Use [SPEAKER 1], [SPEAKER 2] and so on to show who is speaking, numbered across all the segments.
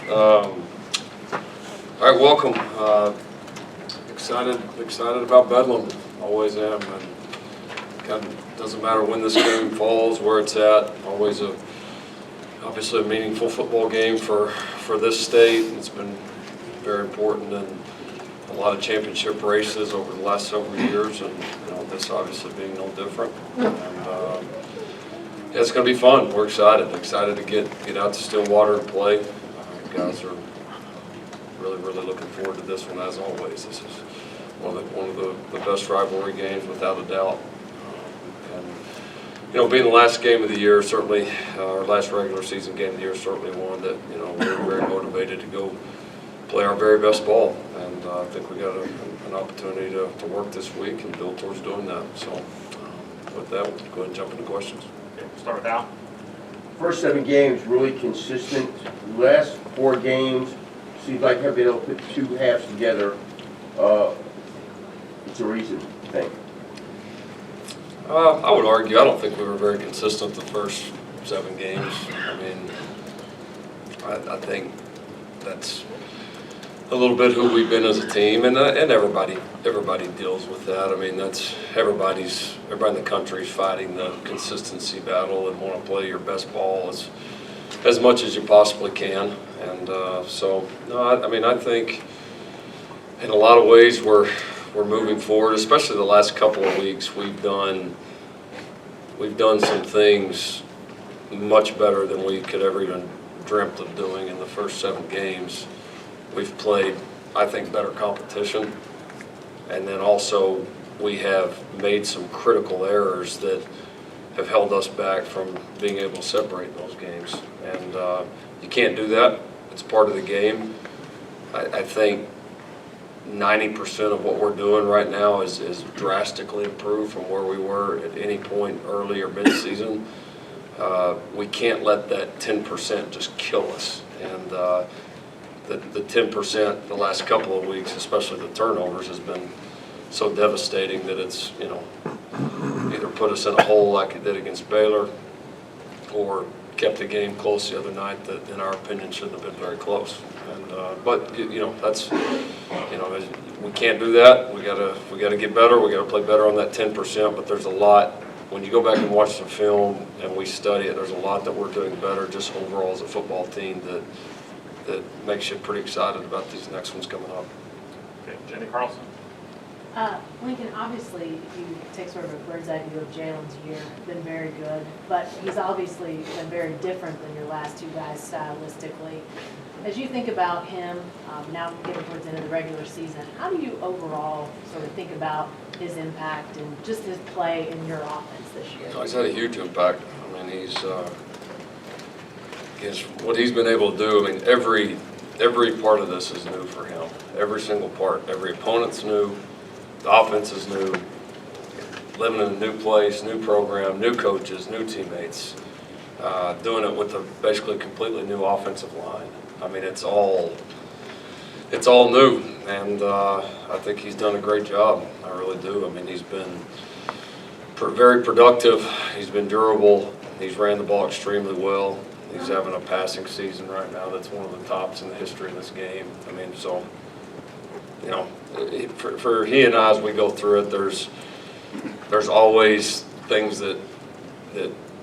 [SPEAKER 1] All right, welcome. Excited about Bedlam. Always am. And kind of doesn't matter when this game falls, where it's at. Always obviously a meaningful football game for this state. It's been very important in a lot of championship races over the last several years, and this obviously being no different. And yeah, it's going to be fun. We're excited to get out to Stillwater and play. Guys are really looking forward to this one, as always. This is one of the best rivalry games, without a doubt. And being the last game of the year, certainly our last regular season game of the year, certainly one that we're very motivated to go play our very best ball. And I think we got an opportunity to work this week and build towards doing that. So with that, we'll go ahead and jump into questions.
[SPEAKER 2] Okay, we'll start with Al.
[SPEAKER 3] First 7 games really consistent. Last 4 games seems like have been able to put 2 halves together. It's a reason, I think.
[SPEAKER 1] I would argue I don't think we were very consistent the first 7 games. I mean, I think that's a little bit who we've been as a team, and everybody deals with that. I mean, that's everybody in the country is fighting the consistency battle and want to play your best ball as much as you possibly can. And so no, I mean, I think in a lot of ways we're moving forward, especially the last couple of weeks. We've done some things much better than we could ever even dreamt of doing in the first 7 games. We've played, I think, better competition, and then also we have made some critical errors that have held us back from being able to separate those games. And you can't do that. It's part of the game. I think 90% of what we're doing right now is drastically improved from where we were at any point early or mid-season. We can't let that 10% just kill us. And the 10% the last couple of weeks, especially the turnovers, has been so devastating that it's either put us in a hole like it did against Baylor, or kept the game close the other night that, in our opinion, shouldn't have been very close. And but that's we can't do that. We gotta get better. We gotta play better on that 10%. But there's a lot. When you go back and watch the film and we study it, there's a lot that we're doing better just overall as a football team that makes you pretty excited about these next ones coming up.
[SPEAKER 2] Okay, Jenny Carlson.
[SPEAKER 4] Lincoln, obviously, if you take sort of a bird's eye view of Jalen's year, been very good, but he's obviously been very different than your last 2 guys stylistically. As you think about him, now getting towards the end of the regular season, how do you overall sort of think about his impact and just his play in your offense this year?
[SPEAKER 1] He's had a huge impact. I mean, he's what he's been able to do. I mean, every part of this is new for him. Every single part. Every opponent's new. The offense is new. Living in a new place, new program, new coaches, new teammates. Doing it with a basically completely new offensive line. I mean, it's all new, and I think he's done a great job. I really do. I mean, he's been very productive. He's been durable. He's ran the ball extremely well. He's having a passing season right now that's one of the tops in the history of this game. I mean, so for he and I, as we go through it, there's always things that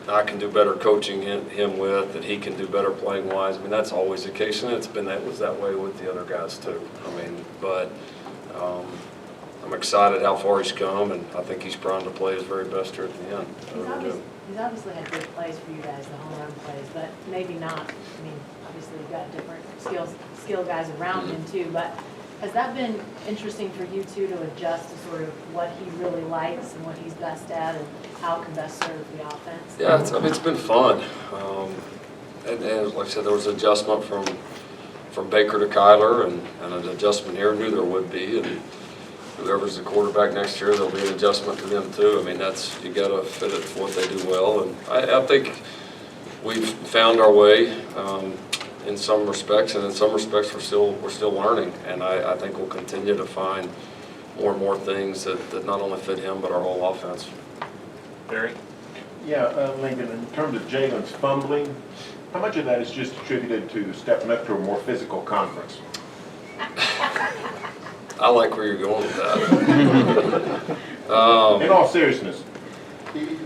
[SPEAKER 1] I can do better coaching him with, that he can do better playing wise. I mean, that's always the case, and it was that way with the other guys too. I mean, but I'm excited how far he's come, and I think he's primed to play his very best here at the end.
[SPEAKER 4] He's obviously had good plays for you guys, the home run plays, but maybe not. I mean, obviously you've got different skill guys around him too, but has that been interesting for you two to adjust to sort of what he really likes and what he's best at and how it can best serve the offense?
[SPEAKER 1] Yeah, it's been fun. And like I said, there was an adjustment from Baker to Kyler, and an adjustment here. I knew there would be, and whoever's the quarterback next year, there'll be an adjustment to them too. I mean, you got to fit it for what they do well, and I think we've found our way in some respects, and in some respects we're still learning. And I think we'll continue to find more and more things that not only fit him but our whole offense.
[SPEAKER 2] Barry?
[SPEAKER 5] Yeah, Lincoln, in terms of Jalen's fumbling, How much of that is just attributed to stepping up to a more physical conference?
[SPEAKER 1] I like where you're going with that.
[SPEAKER 5] In all seriousness,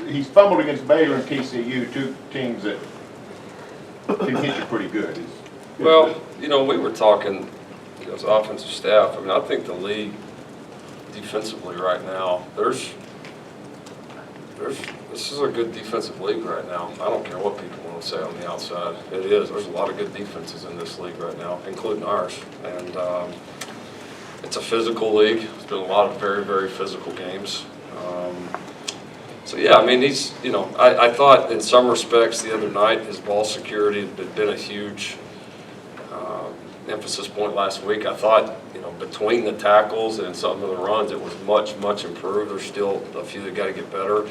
[SPEAKER 5] he's fumbled against Baylor and TCU, two teams that can hit you pretty good.
[SPEAKER 1] Well, you know, we were talking as offensive staff. I mean, I think the league defensively right now, this is a good defensive league right now. I don't care what people want to say on the outside. It is. There's a lot of good defenses in this league right now, including ours. And it's a physical league. There's been a lot of very, very physical games. So yeah, I mean, he's, you know, I thought in some respects the other night his ball security had been a huge emphasis point last week. I thought, you know, between the tackles and some of the runs, it was much, much improved. There's still a few that got to get better.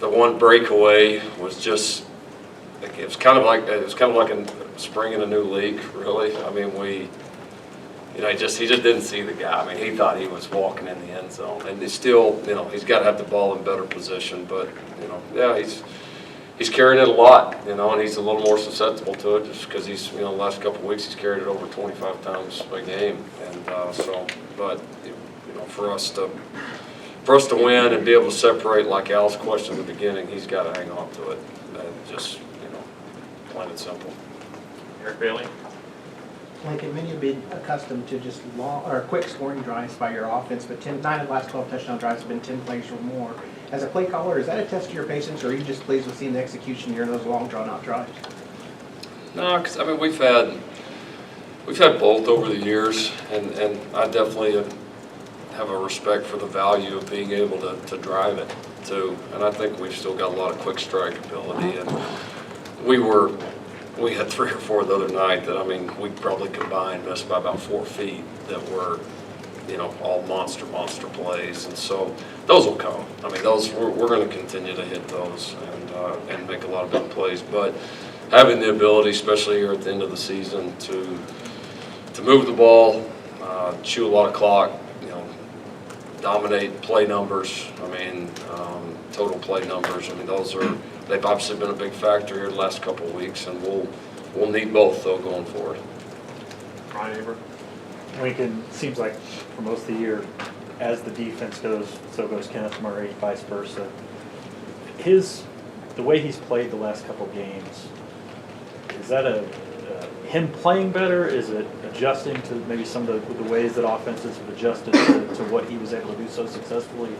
[SPEAKER 1] The one breakaway was just, it was kind of like a spring in a new league, really. I mean, you know, he just didn't see the guy. I mean, he thought he was walking in the end zone, and he's still, you know, he's got to have the ball in better position. But you know, yeah, he's carrying it a lot, you know, and he's a little more susceptible to it just because he's, you know, the last couple of weeks he's carried it over 25 times a game, and but you know, for us to win and be able to separate, like Al's question at the beginning, he's got to hang on to it, and just, you know, plain and simple.
[SPEAKER 2] Eric Bailey?
[SPEAKER 6] Lincoln, many have been accustomed to just long or quick scoring drives by your offense, but 9 of the last 12 touchdown drives have been 10 plays or more. As a play caller, is that a test of your patience, or are you just pleased with seeing the execution here in those long drawn-out drives?
[SPEAKER 1] No, because I mean we've had both over the years, and I definitely have a respect for the value of being able to drive it too. And I think we've still got a lot of quick strike ability, and we had 3 or 4 the other night that, I mean, we probably combined missed by about 4 feet that were, you know, all monster plays. And so those will come. I mean, those we're going to continue to hit those and make a lot of big plays. But having the ability, especially here at the end of the season, to move the ball, chew a lot of clock, you know, dominate play numbers. I mean, total play numbers. I mean, they've obviously been a big factor here the last couple of weeks, and we'll need both though going forward.
[SPEAKER 2] Ryan Aber?
[SPEAKER 7] Lincoln, seems like for most of the year, as the defense goes, so goes Kenneth Murray, vice versa. The way he's played the last couple of games, is that him playing better? Is it adjusting to maybe some of the ways that offenses have adjusted to what he was able to do so successfully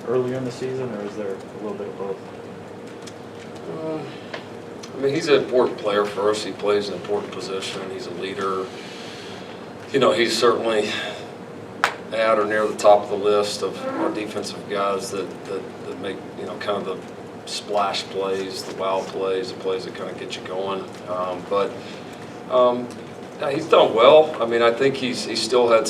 [SPEAKER 7] earlier in the season, or is there a little bit of both?
[SPEAKER 1] I mean, he's an important player for us. He plays an important position. He's a leader. You know, he's certainly at or near the top of the list of our defensive guys that make, you know, kind of the splash plays, the wow plays, the plays that kind of get you going. Yeah, he's done well. I mean, I think he's still had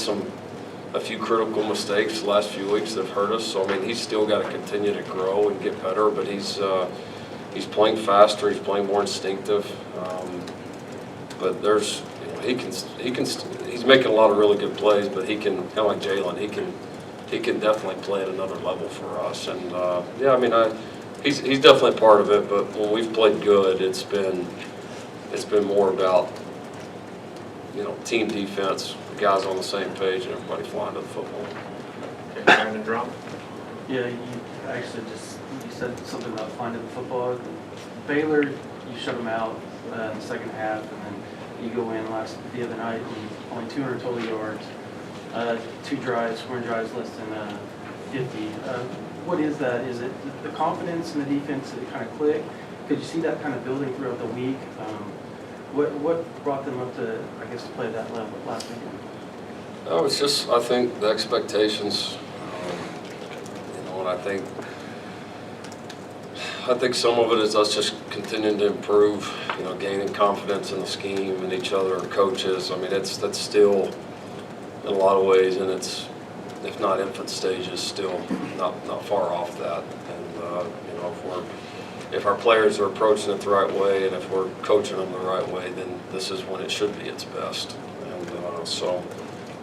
[SPEAKER 1] a few critical mistakes the last few weeks that have hurt us. So, I mean, he's still got to continue to grow and get better, but he's playing faster. He's playing more instinctive. But there's, you know, he's making a lot of really good plays. But he can, kind of like Jalen, he can definitely play at another level for us. And yeah, I mean, he's definitely part of it. But when we've played good, it's been more about, you know, team defense, the guys on the same page, and everybody flying to the football.
[SPEAKER 2] Okay, Brandon Drum?
[SPEAKER 8] Yeah, you said something about finding the football. Baylor, you shut them out in the second half, and then you go in the other night and only 200 total yards, 2 drives, scoring drives less than 50. What is that? Is it the confidence in the defense that it kind of clicked? Could you see that kind of building throughout the week? What brought them up to, I guess, to play that level last weekend?
[SPEAKER 1] Oh, it's just, I think, the expectations. You know, and I think some of it is us just continuing to improve, you know, gaining confidence in the scheme and each other and coaches. I mean, that's still, in a lot of ways, and it's, if not infant stages, still not far off that. And, you know, if our players are approaching it the right way and if we're coaching them the right way, then this is when it should be its best. And so,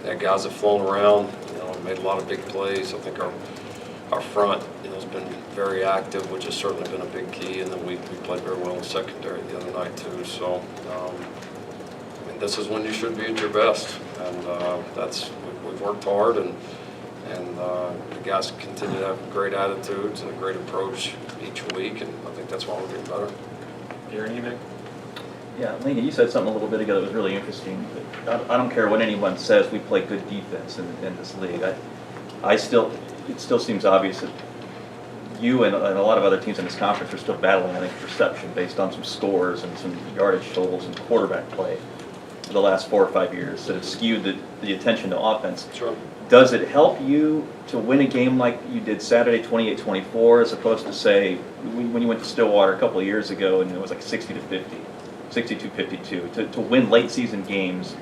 [SPEAKER 1] yeah, guys have flown around, you know, made a lot of big plays. I think our our front, has been very active, which has certainly been a big key, and then we played very well in secondary the other night too. So, I mean, this is when you should be at your best, and we've worked hard, and the guys continue to have great attitudes and a great approach each week, and I think that's why we're getting better.
[SPEAKER 2] Aaron, you, Nick?
[SPEAKER 9] Yeah, Lincoln, you said something a little bit ago that was really interesting. I don't care what anyone says, we play good defense in this league. It still seems obvious that you and a lot of other teams in this conference are still battling, I think, perception based on some scores and some yardage totals and quarterback play for the last 4 or 5 years that have skewed the attention to offense.
[SPEAKER 1] Sure.
[SPEAKER 9] Does it help you to win a game like you did Saturday, 28-24, as opposed to, say, when you went to Stillwater a couple of years ago and it was like 60-50, 62-52, to win late season games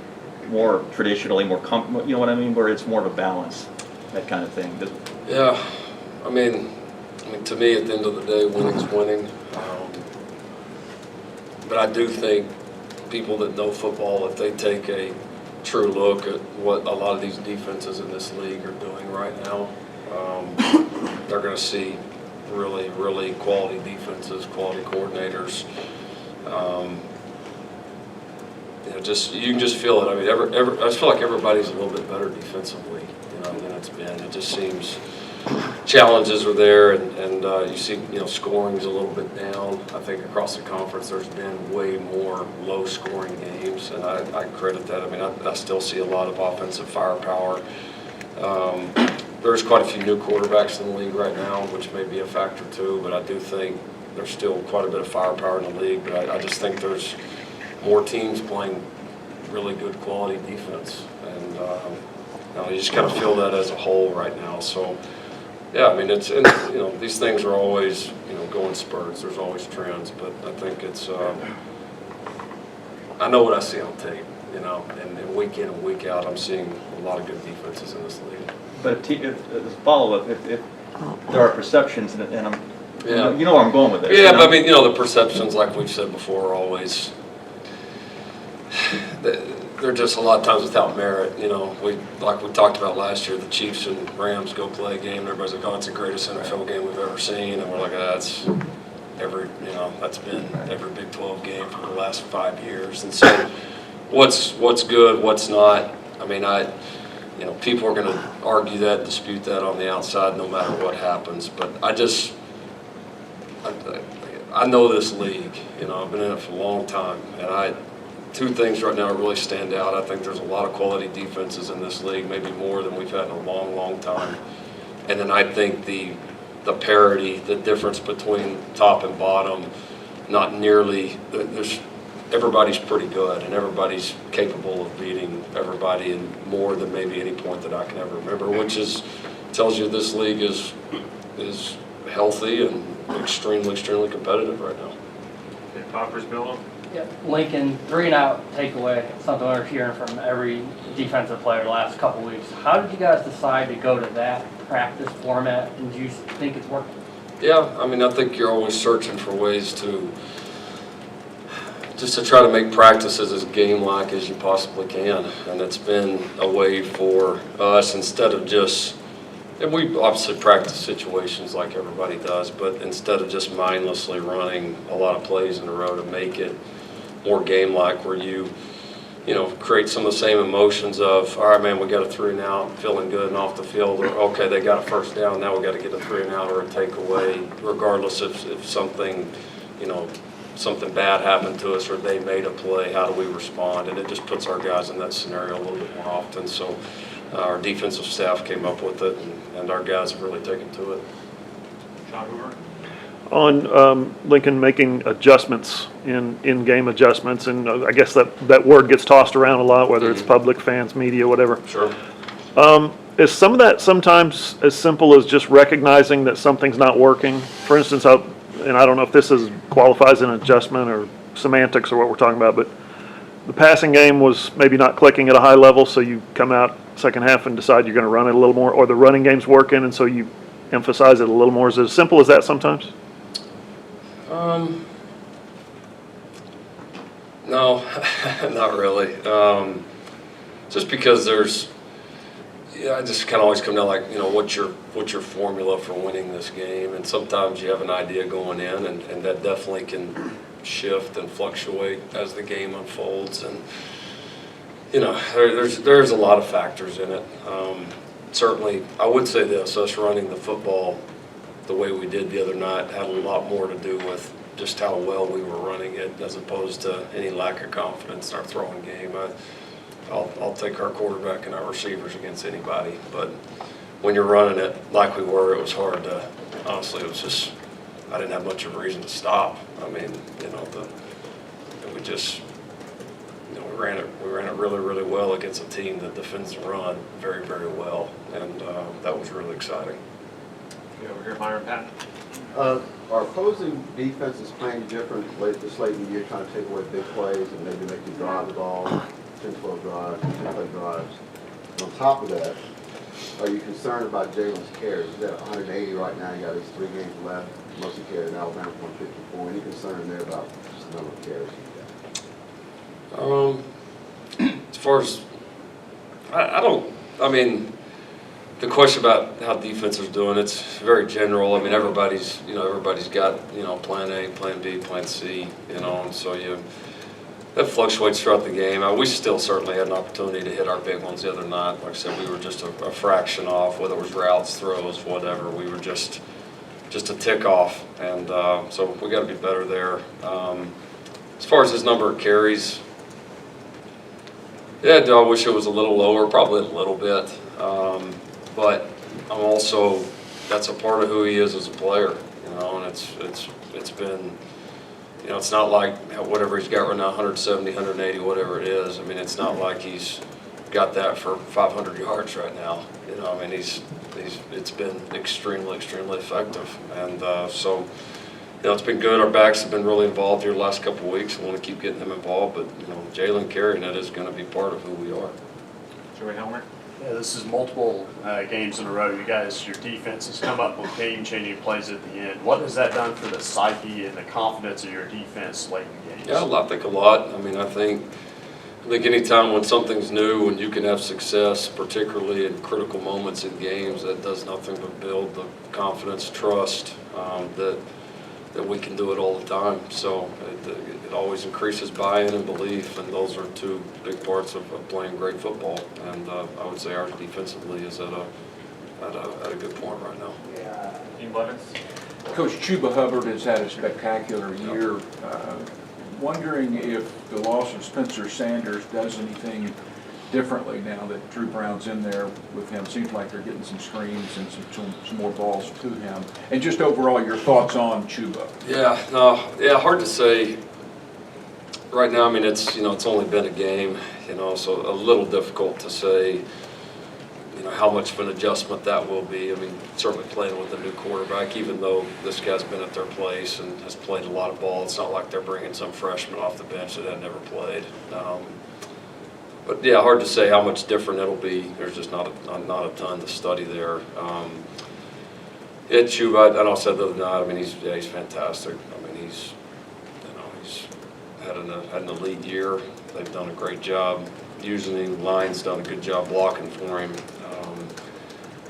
[SPEAKER 9] more traditionally, more you know what I mean, where it's more of a balance, that kind of thing?
[SPEAKER 1] Yeah, I mean, to me, at the end of the day, winning's winning. But I do think people that know football, if they take a true look at what a lot of these defenses in this league are doing right now, they're going to see really, really quality defenses, quality coordinators. You can just feel it. I mean, I just feel like everybody's a little bit better defensively, than it's been. It just seems challenges are there, and you see, scoring's a little bit down. I think across the conference there's been way more low-scoring games, and I credit that. I mean, I still see a lot of offensive firepower. There's quite a few new quarterbacks in the league right now, which may be a factor too, but I do think there's still quite a bit of firepower in the league, but I just think there's more teams playing really good quality defense, and you just kind of feel that as a whole right now. So, yeah, I mean, these things are always, go in spurts. There's always trends, but I think it's, I know what I see on tape, and week in and week out, I'm seeing a lot of good defenses in this league.
[SPEAKER 9] But as a follow-up, if there are perceptions, and I'm,
[SPEAKER 1] Yeah.
[SPEAKER 9] you know where I'm going with this.
[SPEAKER 1] Yeah, but I mean, the perceptions, like we've said before, are always, they're just a lot of times without merit. Like we talked about last year, the Chiefs and Rams go play a game, and everybody's like, oh, it's the greatest NFL game we've ever seen, and we're like, that's been every Big 12 game for the last 5 years. And so what's good, what's not, I mean, people are going to argue that, dispute that on the outside no matter what happens, but I know this league, I've been in it for a long time, and two things right now really stand out. I think there's a lot of quality defenses in this league, maybe more than we've had in a long, long time. And then I think the parity, the difference between top and bottom, not nearly, everybody's pretty good, and everybody's capable of beating everybody in more than maybe any point that I can ever remember, which tells you this league is healthy and extremely, extremely competitive right now.
[SPEAKER 2] Okay, Popper's Bill?
[SPEAKER 10] Yep. Lincoln, 3-and-out takeaway, something we're hearing from every defensive player the last couple weeks. How did you guys decide to go to that practice format, and do you think it's working?
[SPEAKER 1] Yeah, I mean, I think you're always searching for ways to try to make practices as game-like as you possibly can, and it's been a way for us, instead of just, and we obviously practice situations like everybody does, but instead of just mindlessly running a lot of plays in a row, to make it more game-like, where you create some of the same emotions of, all right, man, we got a 3-and-out, feeling good and off the field, or okay, they got a first down, now we got to get a 3-and-out or a takeaway, regardless if something, something bad happened to us or they made a play, how do we respond? And it just puts our guys in that scenario a little bit more often. So our defensive staff came up with it, and our guys have really taken to it.
[SPEAKER 2] John Hoover?
[SPEAKER 11] On Lincoln making adjustments, in-game adjustments, and I guess that word gets tossed around a lot, whether it's public, fans, media, whatever.
[SPEAKER 1] Sure.
[SPEAKER 11] Is some of that sometimes as simple as just recognizing that something's not working? For instance, and I don't know if this qualifies an adjustment or semantics or what we're talking about, but the passing game was maybe not clicking at a high level, so you come out second half and decide you're going to run it a little more, or the running game's working, and so you emphasize it a little more. Is it as simple as that sometimes?
[SPEAKER 1] No, not really. Just because Yeah, I just kind of always come down like, what's your formula for winning this game? And sometimes you have an idea going in, and that definitely can shift and fluctuate as the game unfolds. And there's a lot of factors in it. Certainly, I would say this: us running the football the way we did the other night had a lot more to do with just how well we were running it, as opposed to any lack of confidence in our throwing game. I'll take our quarterback and our receivers against anybody, but when you're running it like we were, it was hard to, honestly, it was just, I didn't have much of a reason to stop. I mean, we just, we ran it really, really well against a team that defends the run very, very well, and that was really exciting.
[SPEAKER 2] Okay, over here, Myron Patton.
[SPEAKER 12] Are opposing defenses playing different this late in the year, trying to take away big plays and maybe make you drive the ball, 10, 12 drives, 10-play drives? And on top of that, are you concerned about Jalen's carries? He's at 180 right now. You got these 3 games left. Mostly carried in Alabama 154. Any concern there about just the number of carries he's got?
[SPEAKER 1] As far as, I mean, the question about how defense is doing, it's very general. I mean, everybody's got, plan A, plan B, plan C, and so that fluctuates throughout the game. We still certainly had an opportunity to hit our big ones the other night. Like I said, we were just a fraction off, whether it was routes, throws, whatever. We were just a tick off, and so we got to be better there. As far as his number of carries, yeah, I wish it was a little lower, probably a little bit. But I'm also, that's a part of who he is as a player, and it's been, it's not like whatever he's got right now, 170, 180, whatever it is. I mean, it's not like he's got that for 500 yards right now. I mean, it's been extremely, extremely effective, and so. It's been good. Our backs have been really involved here the last couple of weeks. I want to keep getting them involved, but Jalen carrying it is going to be part of who we are.
[SPEAKER 2] Joey Helmer.
[SPEAKER 13] Yeah, this is multiple games in a row. Your defense has come up with game-changing plays at the end. What has that done for the psyche and the confidence of your defense late in games?
[SPEAKER 1] Yeah, I think a lot. I mean, I think any time when something's new and you can have success, particularly in critical moments in games, that does nothing but build the confidence, trust that we can do it all the time. So it always increases buy-in and belief, and those are 2 big parts of playing great football. And I would say ours defensively is at a good point right now.
[SPEAKER 2] Dean Blevins.
[SPEAKER 14] Coach Chuba Hubbard has had a spectacular year. Wondering if the loss of Spencer Sanders does anything differently now that Drew Brown's in there with him. Seems like they're getting some screens and some more balls to him. And just overall, your thoughts on Chuba?
[SPEAKER 1] Hard to say right now. I mean, it's only been a game, so a little difficult to say, how much of an adjustment that will be. I mean, certainly playing with a new quarterback, even though this guy's been at their place and has played a lot of ball, it's not like they're bringing some freshman off the bench that had never played. But yeah, hard to say how much different it'll be. There's just not a ton to study there. Chuba, I said the other night. I mean, he's fantastic. I mean, he's had an elite year. They've done a great job using him. Line's done a good job blocking for him.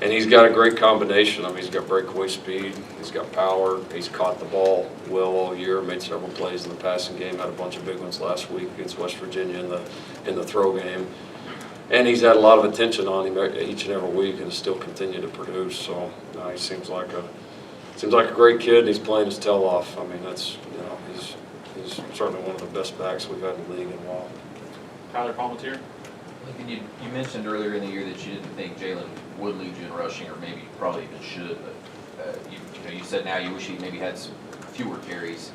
[SPEAKER 1] And he's got a great combination. I mean, he's got breakaway speed. He's got power. He's caught the ball well all year. Made several plays in the passing game. Had a bunch of big ones last week against West Virginia in the throw game. And he's had a lot of attention on him each and every week, and has still continued to produce. So he seems like a great kid. And he's playing his tail off. I mean, that's he's certainly one of the best backs we've had in the league in a while.
[SPEAKER 2] Tyler Palmatier.
[SPEAKER 15] You mentioned earlier in the year that you didn't think Jalen would lead you in rushing, or maybe probably even should, but you said now you wish he maybe had some fewer carries.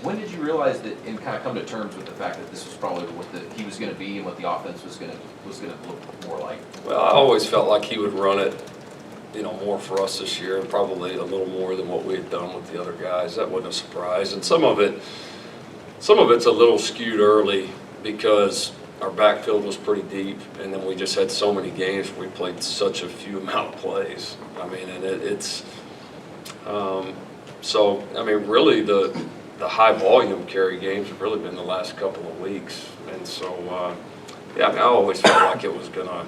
[SPEAKER 15] When did you realize that, and kind of come to terms with the fact that this was probably what he was going to be and what the offense was going to look more like?
[SPEAKER 1] Well, I always felt like he would run it, more for us this year, and probably a little more than what we had done with the other guys. That wasn't a surprise, and some of it's a little skewed early because our backfield was pretty deep, and then we just had so many games where we played such a few amount of plays. I mean, and really the high volume carry games have really been the last couple of weeks, and so I always felt like it was gonna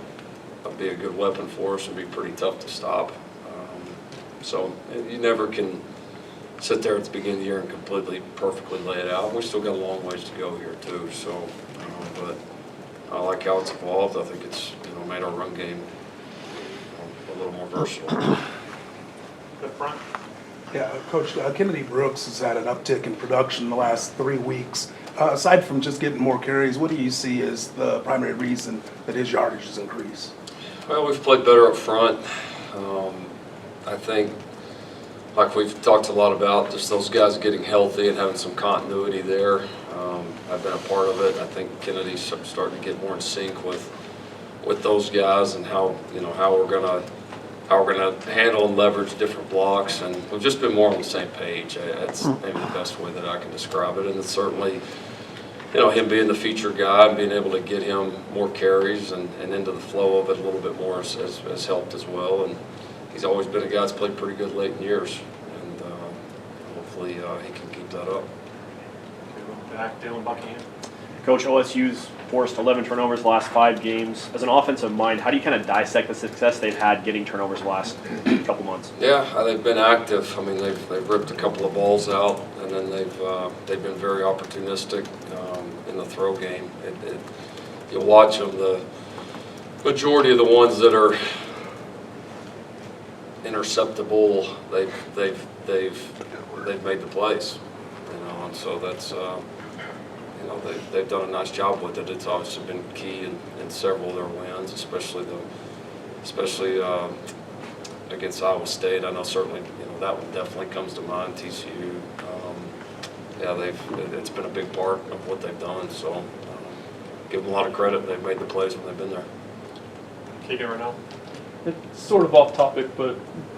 [SPEAKER 1] be a good weapon for us and be pretty tough to stop. So you never can sit there at the beginning of the year and completely, perfectly lay it out. We still got a long ways to go here too. So, but I like how it's evolved. I think it's made our run game a little more versatile.
[SPEAKER 2] The front.
[SPEAKER 16] Yeah, Coach, Kennedy Brooks has had an uptick in production in the last 3 weeks. Aside from just getting more carries, what do you see as the primary reason that his yardage has increased?
[SPEAKER 1] Well, we've played better up front. I think, like we've talked a lot about, just those guys getting healthy and having some continuity there. I've been a part of it. I think Kennedy's starting to get more in sync with those guys and how we're gonna handle and leverage different blocks, and we've just been more on the same page. That's maybe the best way that I can describe it. And it's certainly, him being the feature guy and being able to get him more carries and into the flow of it a little bit more has helped as well. And he's always been a guy that's played pretty good late in years, and hopefully he can keep that up.
[SPEAKER 2] Back, Dylan Buckingham.
[SPEAKER 17] Coach, OSU's forced 11 turnovers the last 5 games. As an offensive mind, how do you kind of dissect the success they've had getting turnovers the last couple months?
[SPEAKER 1] Yeah, they've been active. I mean, they've ripped a couple of balls out, and then they've been very opportunistic in the throw game. You watch them, the majority of the ones that are interceptable, they've made the plays, and so that's. They've done a nice job with it. It's obviously been key in several of their wins, especially against Iowa State. I know certainly that one definitely comes to mind. TCU, it's been a big part of what they've done. So give them a lot of credit. They've made the plays when they've been there.
[SPEAKER 2] Keegan Renault.
[SPEAKER 18] It's sort of off topic, but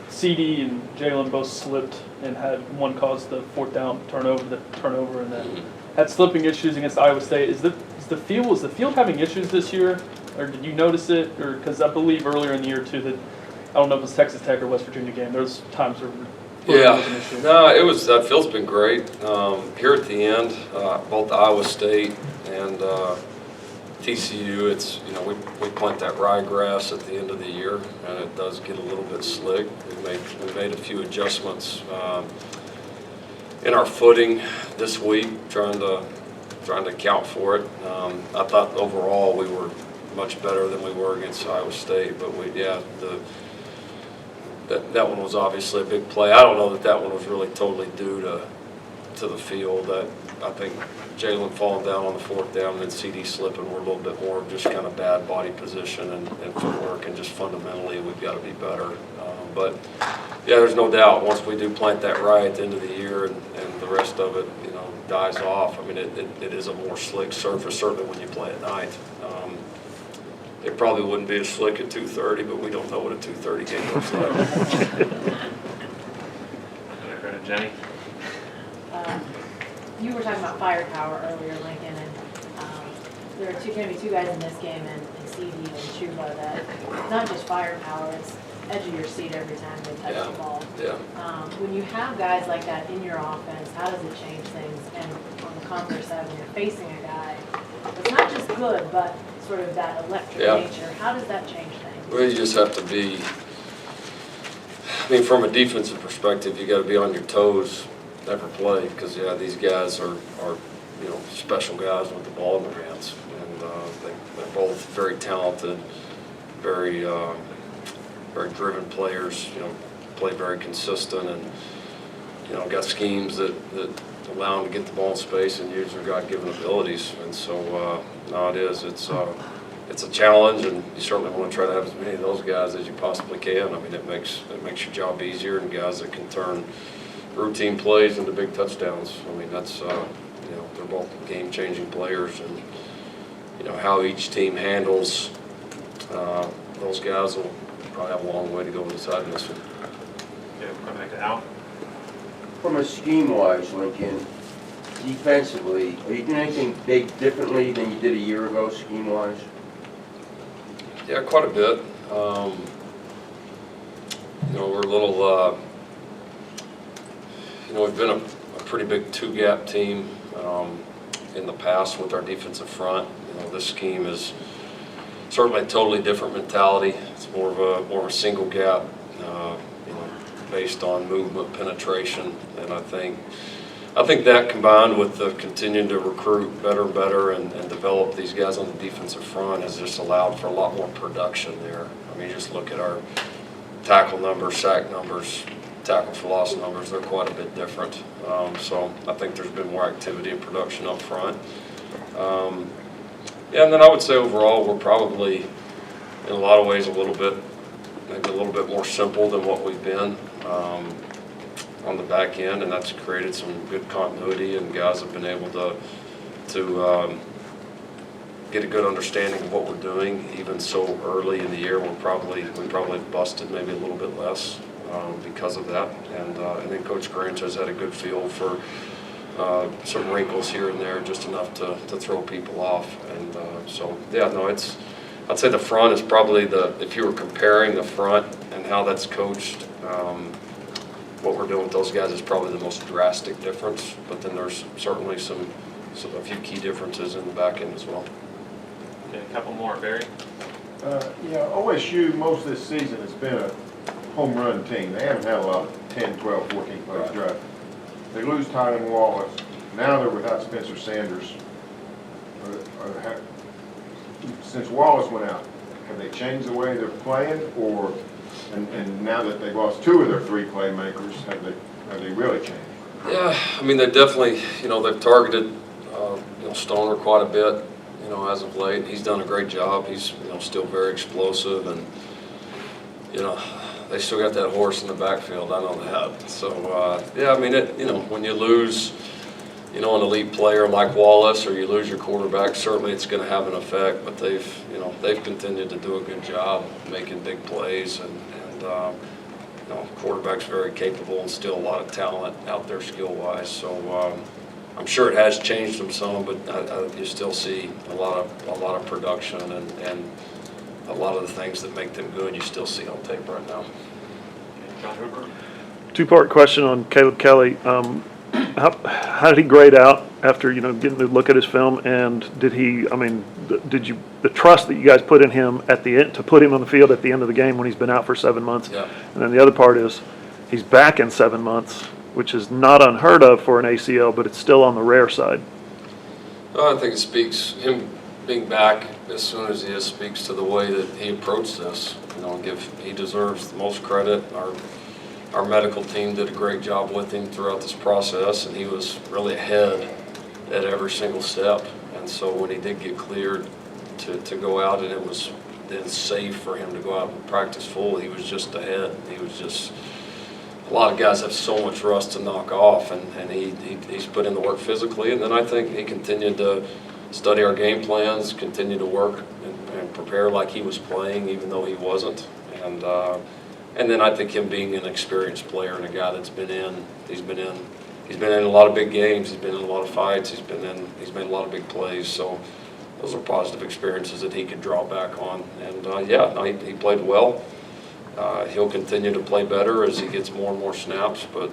[SPEAKER 18] CD and Jalen both slipped and had one cause the 4th down turnover, and then had slipping issues against Iowa State. Is the field having issues this year, or did you notice it? Or because I believe earlier in the year too that I don't know if it was Texas Tech or West Virginia game. There's times where was an issue.
[SPEAKER 1] No, that field's been great. Here at the end, both Iowa State and TCU, it's we plant that ryegrass at the end of the year, and it does get a little bit slick. We made a few adjustments in our footing this week, trying to account for it. I thought overall we were much better than we were against Iowa State, but that one was obviously a big play. I don't know that one was really totally due to the field. I think Jalen falling down on the 4th down and then CD slipping were a little bit more of just kind of bad body position and footwork, and just fundamentally we've got to be better. But yeah, there's no doubt once we do plant that right at the end of the year and the rest of it, dies off. I mean, it is a more slick surface, certainly when you play at night. It probably wouldn't be as slick at 2:30, but we don't know what a 2:30 game looks like.
[SPEAKER 2] Go to Jenny.
[SPEAKER 4] You were talking about firepower earlier, Lincoln, and there are going to be 2 guys in this game, and CD and Chuba, that it's not just firepower, it's edge of your seat every time they touch the ball.
[SPEAKER 1] Yeah.
[SPEAKER 4] When you have guys like that in your offense, how does it change things? And on the converse side, when you're facing a guy that's not just good, but sort of that electric nature, how does that change things?
[SPEAKER 1] Well, you just have to be, I mean, from a defensive perspective, you got to be on your toes every play, because these guys are special guys with the ball in their hands, and they're both very talented, very driven players. Play very consistent, and got schemes that allow them to get the ball in space and use their God-given abilities. And so, no, it's a challenge, and you certainly want to try to have as many of those guys as you possibly can. I mean, it makes your job easier, and guys that can turn routine plays into big touchdowns. I mean, that's they're both game-changing players, and how each team handles those guys will probably have a long way to go in deciding this one.
[SPEAKER 2] Yeah, we're coming back to Al.
[SPEAKER 3] From a scheme-wise, Lincoln, defensively, are you doing anything big differently than you did a year ago, scheme-wise?
[SPEAKER 1] Yeah, quite a bit. We're a little, we've been a pretty big 2-gap team in the past with our defensive front. This scheme is certainly a totally different mentality. It's more of a single gap, you know, based on movement penetration, and I think that combined with the continuing to recruit better and better and develop these guys on the defensive front has just allowed for a lot more production there. I mean, just look at our tackle numbers, sack numbers, tackle for loss numbers, they're quite a bit different. So I think there's been more activity and production up front. Yeah, and then I would say overall we're probably in a lot of ways maybe a little bit more simple than what we've been on the back end, and that's created some good continuity, and guys have been able to get a good understanding of what we're doing. Even so early in the year, we probably busted maybe a little bit less because of that, and then Coach Grange has had a good feel for some wrinkles here and there, just enough to throw people off, and so yeah, no, I'd say the front is probably if you were comparing the front and how that's coached, what we're doing with those guys is probably the most drastic difference, but then there's certainly a few key differences in the back end as well.
[SPEAKER 2] Okay, a couple more. Barry?
[SPEAKER 5] Yeah, OSU most of this season has been a home run team. They haven't had a lot of 10, 12, 14 plays drive. They lose Tyler Wallace. Now they're without Spencer Sanders. Since Wallace went out, have they changed the way they're playing, or and now that they've lost two of their three playmakers, have they really changed?
[SPEAKER 1] Yeah, I mean, they definitely, they've targeted, Stoner quite a bit, as of late. He's done a great job. He's, still very explosive, and, they still got that horse in the backfield. I know that. So, yeah, I mean, when you lose, an elite player like Wallace, or you lose your quarterback, certainly it's going to have an effect. But they've continued to do a good job making big plays, and quarterback's very capable and still a lot of talent out there skill-wise. So I'm sure it has changed them some, but you still see a lot of production and a lot of the things that make them good. You still see on tape right now.
[SPEAKER 2] John Hooper?
[SPEAKER 11] Two-part question on Caleb Kelly. How did he grade out after getting to look at his film, and did the trust that you guys put in him at the end to put him on the field at the end of the game when he's been out for 7 months?
[SPEAKER 1] Yeah.
[SPEAKER 11] And then the other part is he's back in 7 months, which is not unheard of for an ACL, but it's still on the rare side.
[SPEAKER 1] I think it speaks, him being back as soon as he is, speaks to the way that he approached this. He deserves the most credit. Our medical team did a great job with him throughout this process, and he was really ahead at every single step. And so when he did get cleared to go out, and it was then safe for him to go out and practice full, he was just ahead. He was just, a lot of guys have so much rust to knock off, and he's put in the work physically. And then I think he continued to study our game plans, continue to work and prepare like he was playing, even though he wasn't. And then I think him being an experienced player and a guy that's been in a lot of big games, he's been in a lot of fights, he's made a lot of big plays. So those are positive experiences that he could draw back on. And he played well. He'll continue to play better as he gets more and more snaps. But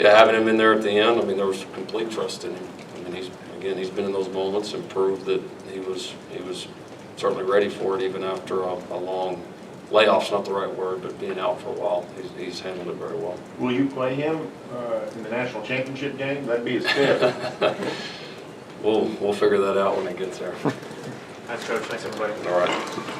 [SPEAKER 1] having him in there at the end, there was complete trust in him. He's been in those moments and proved that he was certainly ready for it, even after a long layoff's not the right word, but being out for a while. He's handled it very well.
[SPEAKER 5] Will you play him in the national championship game? That'd be his fifth.
[SPEAKER 1] We'll figure that out when it gets there.
[SPEAKER 2] Thanks, Coach. Thanks, everybody.
[SPEAKER 1] All right.